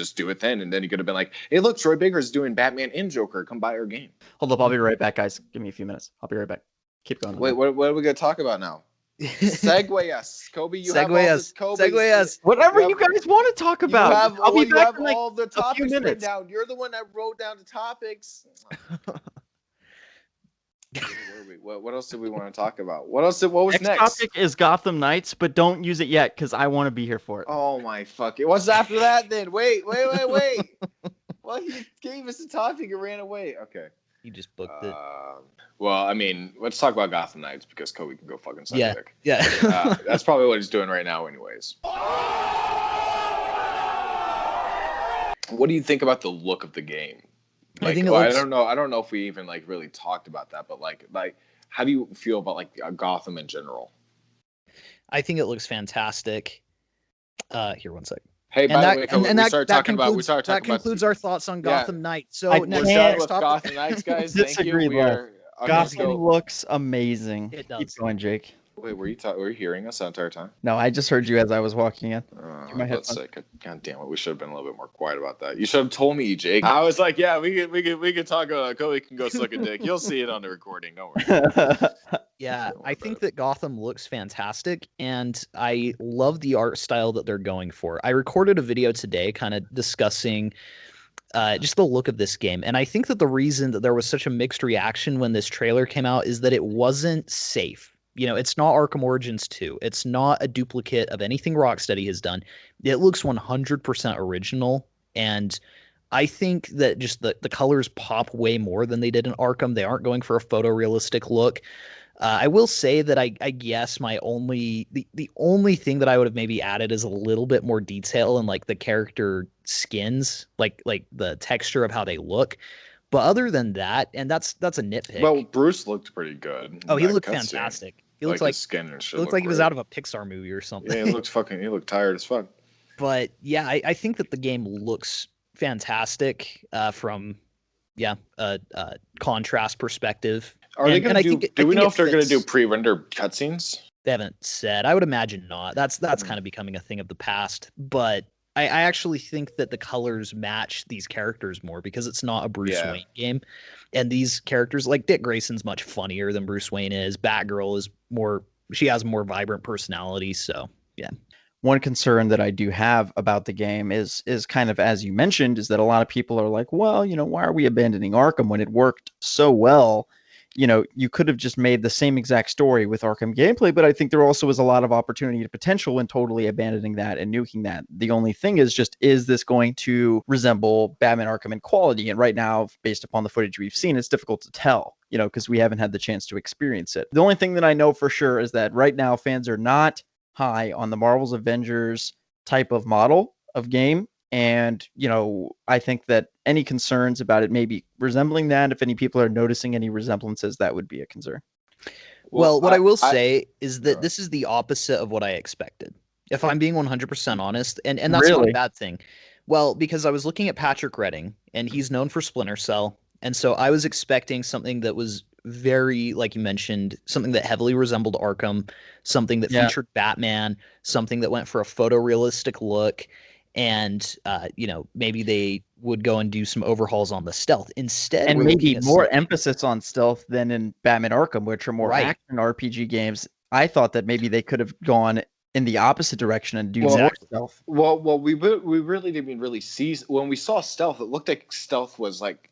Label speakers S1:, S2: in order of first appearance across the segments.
S1: just do it then. And then he could have been like, hey, look, Troy Baker's doing Batman and Joker. Come buy our game.
S2: Hold up, I'll be right back, guys. Give me a few minutes. I'll be right back. Keep going.
S1: Wait, what are we going to talk about now? Segue us. Kobe, you have all the Kobe.
S3: Segue us.
S2: Whatever you guys want to talk about.
S1: I'll be back in like all the topics written down. You're the one that wrote down the topics. What else did we want to talk about? What was next?
S2: Next topic is Gotham Knights, but don't use it yet because I want to be here for it.
S1: Oh my fucking! What's after that then? Wait. Well, he gave us a topic and ran away. Okay.
S3: He just booked it.
S1: Well, I mean, let's talk about Gotham Knights because Kobe can go fucking suck a dick.
S3: Yeah.
S1: That's probably what he's doing right now, anyways. What do you think about the look of the game? Like, I don't know if we even like really talked about that, but like, how do you feel about like Gotham in general?
S3: I think it looks fantastic. Here, one sec.
S1: Hey, by the way,
S3: that concludes our thoughts on Gotham Knights. So
S1: we're done with Gotham Knights, guys. Thank you.
S2: Gotham looks amazing.
S3: It does.
S2: Keep going, Jake.
S1: Wait, were you hearing us the entire time?
S2: No, I just heard you as I was walking in.
S1: Let's say, God damn it, we should have been a little bit more quiet about that. You should have told me, Jake. I was like, yeah, we could talk. Kobe can go suck a dick. You'll see it on the recording. Don't worry.
S3: Yeah, I think that Gotham looks fantastic, and I love the art style that they're going for. I recorded a video today, kind of discussing just the look of this game, and I think that the reason that there was such a mixed reaction when this trailer came out is that it wasn't safe. You know, it's not Arkham Origins 2. It's not a duplicate of anything Rocksteady has done. It looks 100% original, and I think that just the colors pop way more than they did in Arkham. They aren't going for a photorealistic look. I will say that I guess the only thing that I would have maybe added is a little bit more detail in like the character skins, like the texture of how they look. But other than that, and that's a nitpick.
S1: Well, Bruce looked pretty good.
S3: Oh, he looked fantastic. He looked like
S1: his skin and shit.
S3: Looked like he was out of a Pixar movie or something.
S1: Yeah, he looked tired as fuck.
S3: But yeah, I think that the game looks fantastic from a contrast perspective.
S1: Are they going to do we know if they're going to do pre-rendered cutscenes?
S3: They haven't said. I would imagine not. That's kind of becoming a thing of the past. But I actually think that the colors match these characters more because it's not a Bruce Wayne game. And these characters, like Dick Grayson's much funnier than Bruce Wayne is. Batgirl is she has a more vibrant personality. So, yeah.
S2: One concern that I do have about the game is kind of, as you mentioned, is that a lot of people are like, well, why are we abandoning Arkham when it worked so well? You could have just made the same exact story with Arkham gameplay, but I think there also is a lot of opportunity to potential in totally abandoning that and nuking that. The only thing is this going to resemble Batman Arkham in quality? And right now, based upon the footage we've seen, it's difficult to tell, because we haven't had the chance to experience it. The only thing that I know for sure is that right now fans are not high on the Marvel's Avengers type of model of game. And, I think that any concerns about it maybe resembling that, if any people are noticing any resemblances, that would be a concern.
S3: Well, what I will say is that this is the opposite of what I expected, if I'm being 100% honest. And that's not a bad thing. Well, because I was looking at Patrick Redding, and he's known for Splinter Cell. And so I was expecting something that was very, like you mentioned, something that heavily resembled Arkham, something that featured Batman, something that went for a photorealistic look. And maybe they would go and do some overhauls on the stealth instead,
S2: and maybe more emphasis on stealth than in Batman Arkham, which are more action RPG games. I thought that maybe they could have gone in the opposite direction and do more stealth.
S1: Well, we really didn't really see when we saw stealth. It looked like stealth was like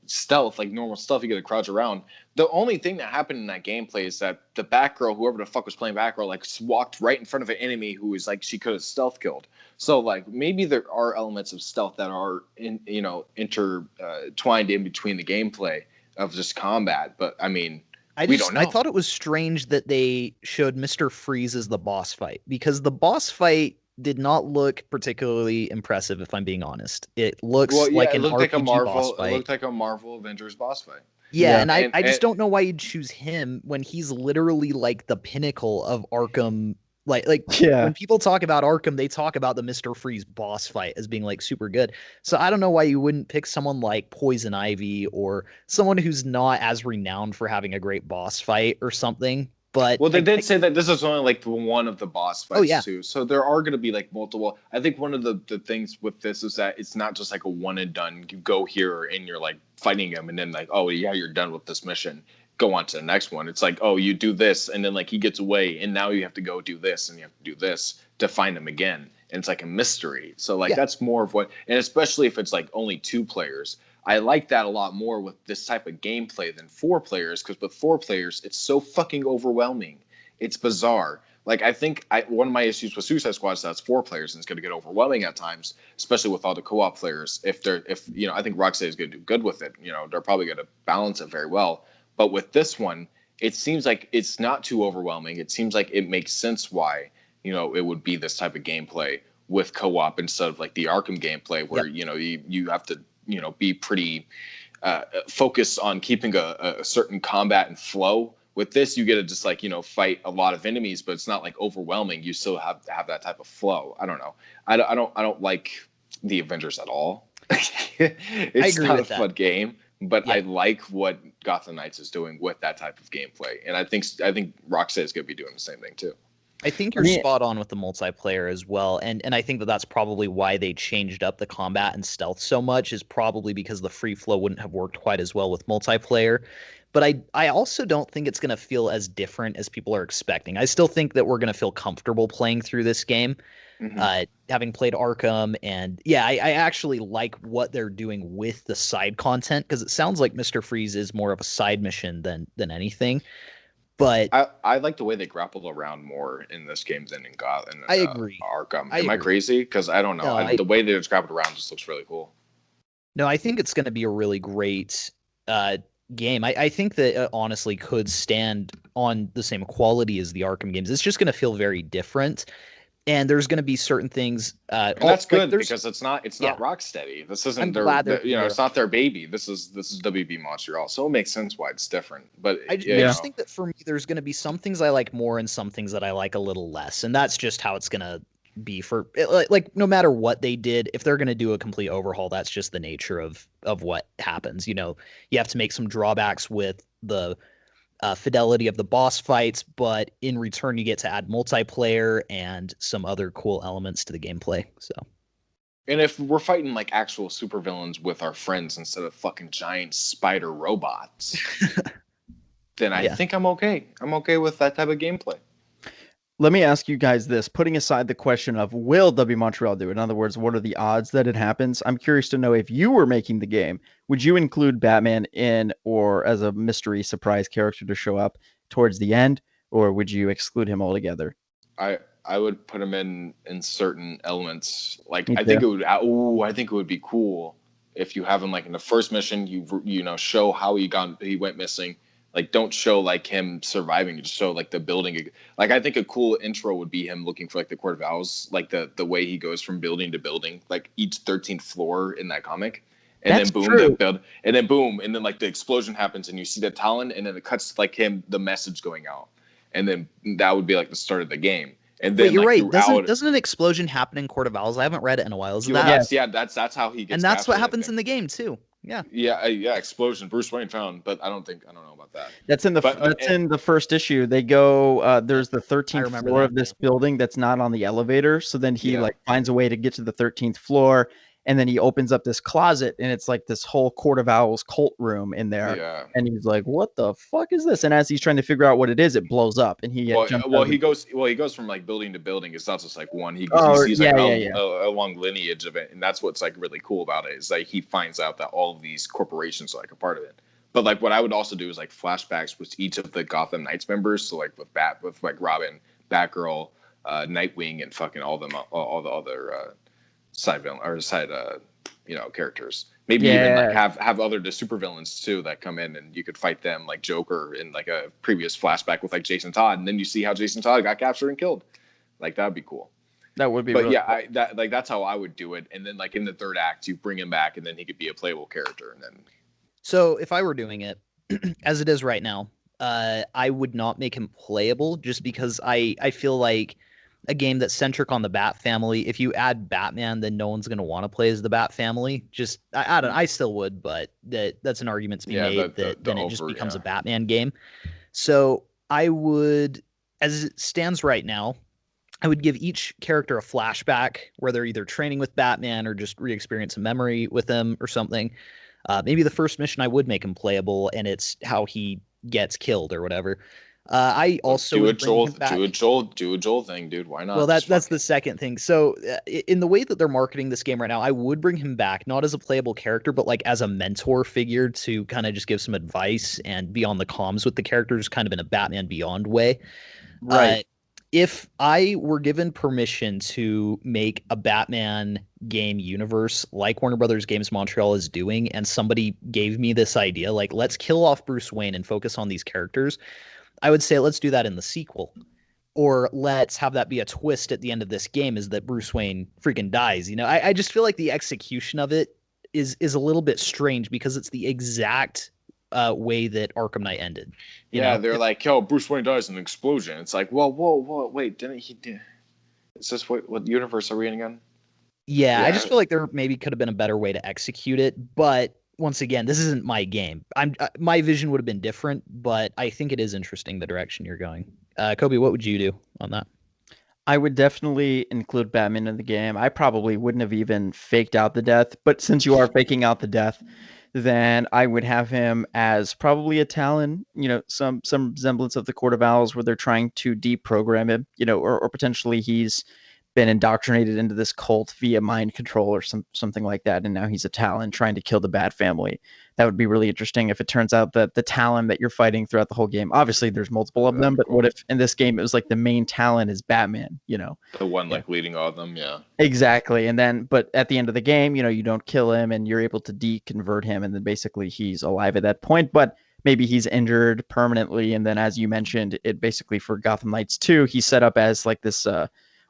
S1: stealth, like normal stealth. You got to crouch around. The only thing that happened in that gameplay is that the Batgirl, whoever the fuck was playing Batgirl, like walked right in front of an enemy who was like she could have stealth killed. So like maybe there are elements of stealth that are intertwined in between the gameplay of just combat. But I mean, we don't know.
S3: I thought it was strange that they showed Mr. Freeze as the boss fight, because the boss fight did not look particularly impressive, if I'm being honest. It looks like an RPG boss fight.
S1: It looked like a Marvel Avengers boss fight.
S3: Yeah, and I just don't know why you'd choose him when he's literally like the pinnacle of Arkham. Like when people talk about Arkham, they talk about the Mr. Freeze boss fight as being like super good. So I don't know why you wouldn't pick someone like Poison Ivy or someone who's not as renowned for having a great boss fight or something. But
S1: well, they did say that this is only like one of the boss fights too. So there are going to be like multiple. I think one of the things with this is that it's not just like a one and done. You go here and you're like fighting him, and then like, oh yeah, you're done with this mission. Go on to the next one. It's like, oh, you do this, and then like he gets away, and now you have to go do this, and you have to do this to find him again. And it's like a mystery. So like that's more of what, and especially if it's like only 2 players. I like that a lot more with this type of gameplay than 4 players, because with 4 players, it's so fucking overwhelming. It's bizarre. Like, I think one of my issues with Suicide Squad is that it's 4 players, and it's going to get overwhelming at times, especially with all the co-op players. If I think Rocksteady is going to do good with it. They're probably going to balance it very well. But with this one, it seems like it's not too overwhelming. It seems like it makes sense why, it would be this type of gameplay with co-op instead of like the Arkham gameplay where, you have to, be pretty focused on keeping a certain combat and flow. With this, you get to just like, fight a lot of enemies, but it's not like overwhelming. You still have to have that type of flow. I don't know. I don't like the Avengers at all. It's not a fun game, but I like what Gotham Knights is doing with that type of gameplay. And I think Rocksteady is going to be doing the same thing too.
S3: I think you're spot on with the multiplayer as well, and I think that's probably why they changed up the combat and stealth so much, is probably because the free flow wouldn't have worked quite as well with multiplayer. But I also don't think it's going to feel as different as people are expecting. I still think that we're going to feel comfortable playing through this game, having played Arkham, and I actually like what they're doing with the side content, because it sounds like Mr. Freeze is more of a side mission than anything. But
S1: I like the way they grapple around more in this game than in Gotham.
S3: I agree.
S1: Arkham. Am I crazy? Because I don't know. The way they just grappled around just looks really cool.
S3: No, I think it's going to be a really great game. I think that it honestly could stand on the same quality as the Arkham games. It's just going to feel very different. And there's going to be certain things.
S1: And that's good because it's not Rocksteady. This isn't it's not their baby. This is WB Montreal, so it makes sense why it's different. But
S3: I just think that for me, there's going to be some things I like more and some things that I like a little less, and that's just how it's going to be for like no matter what they did. If they're going to do a complete overhaul, that's just the nature of what happens. You have to make some drawbacks with the fidelity of the boss fights, but in return you get to add multiplayer and some other cool elements to the gameplay. So,
S1: and if we're fighting like actual supervillains with our friends instead of fucking giant spider robots, then I think I'm okay. I'm okay with that type of gameplay.
S2: Let me ask you guys this, putting aside the question of will W Montreal do it? In other words, what are the odds that it happens? I'm curious to know, if you were making the game, would you include Batman in or as a mystery surprise character to show up towards the end, or would you exclude him altogether?
S1: I would put him in certain elements. Like I think it would be cool if you have him like in the first mission, you show how he went missing. Like, don't show like him surviving. Just show like the building. Like, I think a cool intro would be him looking for like the Court of Owls, like the way he goes from building to building, like each 13th floor in that comic. And then boom, and then like the explosion happens, and you see the Talon, and then it cuts like him, the message going out, and then that would be like the start of the game. And then
S3: you're right. Doesn't an explosion happen in Court of Owls? I haven't read it in a while.
S1: That's how he gets.
S3: And that's what happens in the game too.
S1: Yeah. Explosion. Bruce Wayne found, but I don't know about that.
S2: That's in the first issue. They go. There's the 13th floor of this building that's not on the elevator. So then he like finds a way to get to the 13th floor, and then he opens up this closet, and it's like this whole Court of Owls cult room in there. Yeah. And he's like, "What the fuck is this?" And as he's trying to figure out what it is, it blows up, and he
S1: he goes from like building to building. It's not just like one. He sees a long lineage of it, and that's what's like really cool about it. Is like he finds out that all of these corporations are like a part of it. But like what I would also do is like flashbacks with each of the Gotham Knights members. So like with like Robin, Batgirl, Nightwing, and fucking all the other side villain or side characters. Maybe even like have other supervillains too that come in, and you could fight them like Joker in like a previous flashback with like Jason Todd, and then you see how Jason Todd got captured and killed. Like that would be cool.
S2: That would be.
S1: But really cool. That's how I would do it. And then like in the third act, you bring him back, and then he could be a playable character. And then.
S3: So if I were doing it, as it is right now, I would not make him playable, just because I feel like a game that's centric on the Bat family, if you add Batman, then no one's going to want to play as the Bat family. Just I still would, but that's an argument to be made that then it just becomes a Batman game. So I would, as it stands right now, I would give each character a flashback where they're either training with Batman or just re-experience a memory with him or something. Maybe the first mission I would make him playable, and it's how he gets killed or whatever. I also
S1: Do a
S3: would bring
S1: Joel,
S3: him back.
S1: do a Joel thing, dude. Why
S3: Well,
S1: not? Just
S3: that's
S1: fucking
S3: the second thing. So, in the way that they're marketing this game right now, I would bring him back not as a playable character, but like as a mentor figure to kind of just give some advice and be on the comms with the characters, kind of in a Batman Beyond way. Uh,
S2: Right.
S3: if I were given permission to make a Batman game universe like Warner Brothers Games Montreal is doing, and somebody gave me this idea, like let's kill off Bruce Wayne and focus on these characters, I would say let's do that in the sequel. Or let's have that be a twist at the end of this game is that Bruce Wayne freaking dies. I just feel like the execution of it is a little bit strange because it's the exact way that Arkham Knight ended.
S1: yeah. They're like, yo, Bruce Wayne dies in an explosion. It's like, whoa, wait, didn't he? Is this what universe are we in again?
S3: Yeah, I
S1: Yeah,
S3: just feel like there maybe could have been a better way to execute it, but once again, this isn't my game. My vision would have been different, but I think it is interesting the direction you're going. Kobe, what would you do on that?
S2: I would definitely include Batman in the game. I probably wouldn't have even faked out the death, but since you are faking out the death, then I would have him as probably a Talon, some semblance of the Court of Owls where they're trying to deprogram him, or potentially he's been indoctrinated into this cult via mind control or something like that, and now he's a Talon trying to kill the Bat family. That would be really interesting if it turns out that the Talon that you're fighting throughout the whole game, obviously there's multiple of
S1: that'd
S2: them,
S1: be
S2: but
S1: cool.
S2: what if in this game it was like the main Talon is Batman,
S1: The one
S2: Yeah.
S1: like leading all of them, yeah.
S2: Exactly. And then, but at the end of the game, you don't kill him and you're able to deconvert him. And then basically he's alive at that point, but maybe he's injured permanently. And then, as you mentioned, it basically for Gotham Knights 2, he's set up as like this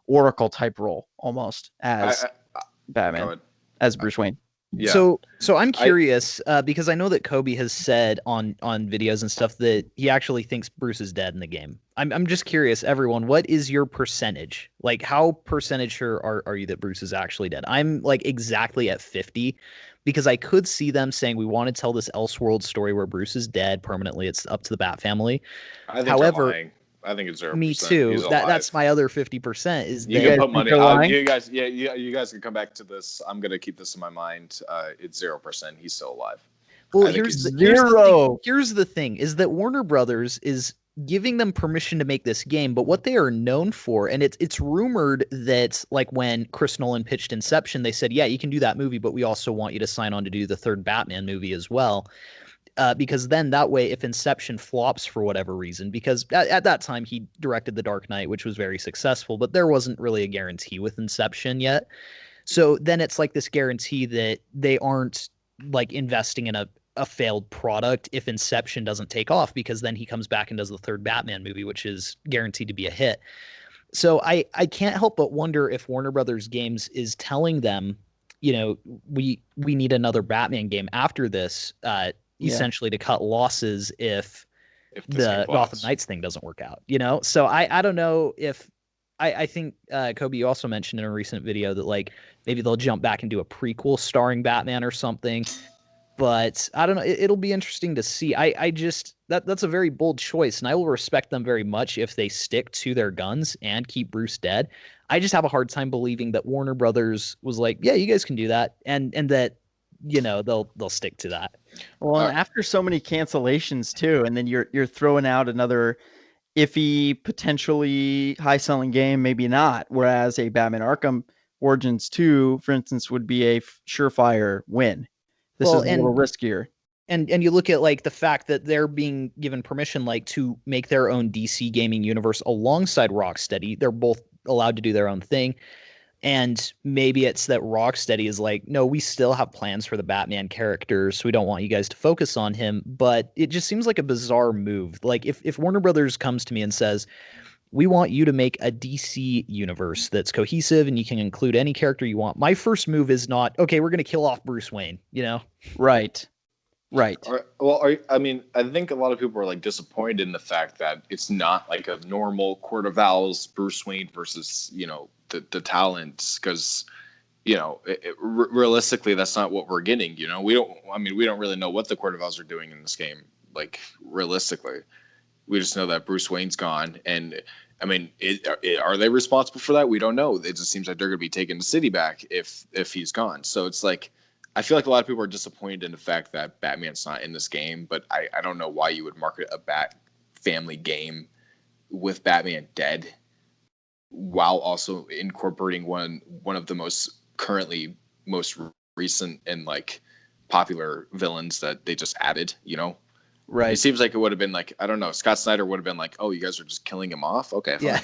S2: Oracle type role almost as
S1: Go
S2: Batman,
S1: ahead.
S2: as Bruce Wayne.
S1: Yeah,
S3: So I'm
S1: I
S3: curious because I know that Kobe has said on videos and stuff that he actually thinks Bruce is dead in the game. I'm just curious, everyone, what is your percentage? Like, how percentage sure are you that Bruce is actually dead? I'm like exactly at 50 because I could see them saying we want to tell this Elseworld story where Bruce is dead permanently. It's up to the Bat family.
S1: I think they're
S3: However,
S1: lying. I think it's
S3: me
S1: 0%. He's
S3: too. That's
S1: alive.
S3: my other 50% is
S1: You
S2: You
S1: can
S3: that
S2: guys
S1: put
S2: think
S1: money.
S2: they're lying?
S1: You guys, yeah, you guys can come back to this. I'm gonna keep this in my mind. It's 0%. He's still alive.
S3: Well,
S1: I think
S3: here's the
S1: he's
S3: here's the thing.
S2: Zero.
S3: Here's the thing is that Warner Brothers is giving them permission to make this game, but what they are known for, and it's rumored that like when Chris Nolan pitched Inception, they said, yeah, you can do that movie, but we also want you to sign on to do the third Batman movie as well. Because then that way, if Inception flops for whatever reason, because at that time he directed The Dark Knight, which was very successful, but there wasn't really a guarantee with Inception yet. So then it's like this guarantee that they aren't like investing in a failed product if Inception doesn't take off, because then he comes back and does the third Batman movie, which is guaranteed to be a hit. So I can't help but wonder if Warner Brothers Games is telling them, we need another Batman game after this,
S2: Yeah.
S3: essentially to cut losses if
S1: this game
S3: the Gotham
S1: flops.
S3: Knights thing doesn't work out. So I don't know if I think Kobe, you also mentioned in a recent video that like maybe they'll jump back and do a prequel starring Batman or something. But I don't know. It'll be interesting to see. I just that's a very bold choice, and I will respect them very much if they stick to their guns and keep Bruce dead. I just have a hard time believing that Warner Brothers was like, yeah, you guys can do that, and that they'll stick to that.
S2: Well,
S1: Uh,
S2: and after so many cancellations too, and then you're throwing out another iffy, potentially high selling game, maybe not. Whereas a Batman Arkham Origins 2, for instance, would be a surefire win. This
S3: Well,
S2: is a little riskier.
S3: and you look at like the fact that they're being given permission like to make their own DC gaming universe alongside Rocksteady. They're both allowed to do their own thing. And maybe it's that Rocksteady is like, no, we still have plans for the Batman characters, so we don't want you guys to focus on him. But it just seems like a bizarre move. Like if Warner Brothers comes to me and says, we want you to make a DC universe that's cohesive and you can include any character you want. My first move is not, okay, we're going to kill off Bruce Wayne.
S2: Right. Right.
S1: I mean, I think a lot of people are like disappointed in the fact that it's not like a normal Court of Owls Bruce Wayne versus the talents, because realistically that's not what we're getting. We don't really know what the Court of Owls are doing in this game, like realistically. We just know that Bruce Wayne's gone, and I mean, are they responsible for that? We don't know. It just seems like they're going to be taking the city back if he's gone. So it's like, I feel like a lot of people are disappointed in the fact that Batman's not in this game, but I don't know why you would market a Bat family game with Batman dead while also incorporating one of the most recent and like popular villains that they just added, you know?
S2: Right.
S1: It seems like it would have been like, I don't know, Scott Snyder would have been like, oh, you guys are just killing him off? Okay, fine.
S3: Yeah.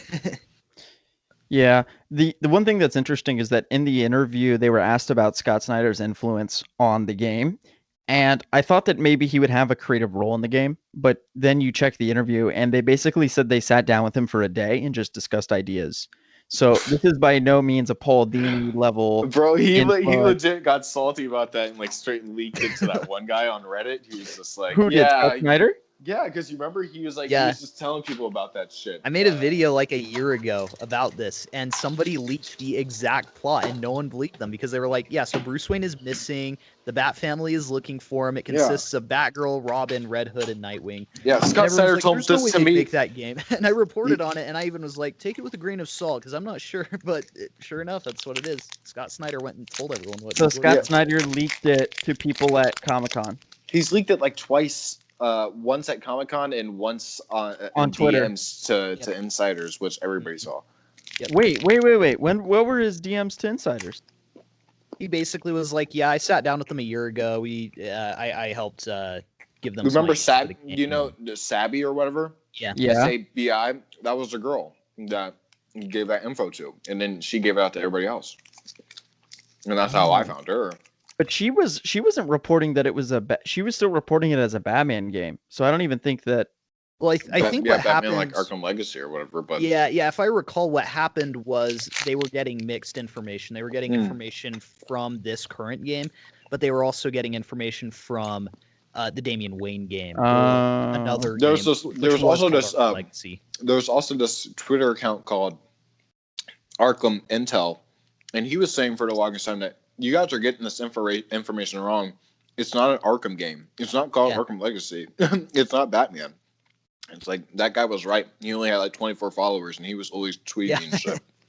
S2: Yeah. The one thing that's interesting is that in the interview they were asked about Scott Snyder's influence on the game. And I thought that maybe he would have a creative role in the game, but then you check the interview and they basically said they sat down with him for a day and just discussed ideas. So this is by no means a Paul Dini level.
S1: Bro, he
S2: influence.
S1: legit got salty about that and like straight leaked it to that one guy on Reddit. He was just like,
S2: Who did, Scott Snyder?
S1: Yeah, because you remember he was like,
S3: Yeah.
S1: he was just telling people about that shit.
S3: I made a video like a year ago about this, and somebody leaked the exact plot, and no one believed them because they were like, yeah, so Bruce Wayne is missing, the Bat family is looking for him, it consists of Batgirl, Robin, Red Hood, and Nightwing.
S1: Yeah, Scott Snyder
S3: like,
S1: told
S3: "There's no
S1: this
S3: way
S1: to
S3: they'd
S1: me.
S3: make that game," and I reported on it, and I even was like, take it with a grain of salt, because I'm not sure, but sure enough, that's what it is. Scott Snyder went and told everyone what.
S2: So Scott Snyder leaked it to people at Comic-Con.
S1: He's leaked it like twice. Once at Comic-Con and once on
S2: Twitter.
S1: DMs to insiders, which everybody saw.
S2: Yep. Wait. What were his DMs to insiders?
S3: He basically was like, "Yeah, I sat down with them a year ago. I helped give them."
S1: Remember Sab? You know, the Sabby or whatever.
S3: Yeah.
S1: SABI. That was the girl that he gave that info to, and then she gave it out to everybody else, and that's how I found her.
S2: But she wasn't reporting that it was she was still reporting it as a Batman game. So I don't even think that.
S3: Well, I think what
S1: Batman
S3: happened,
S1: like Arkham Legacy or whatever. But
S3: yeah, if I recall, what happened was they were getting mixed information. They were getting information from this current game, but they were also getting information from the Damian Wayne game, another
S1: there
S3: game.
S1: Was also this Twitter account called Arkham Intel, and he was saying for the longest time that you guys are getting this information wrong. It's not an Arkham game. It's not called Arkham Legacy. It's not Batman. It's like that guy was right. He only had like 24 followers, and he was always tweeting and shit.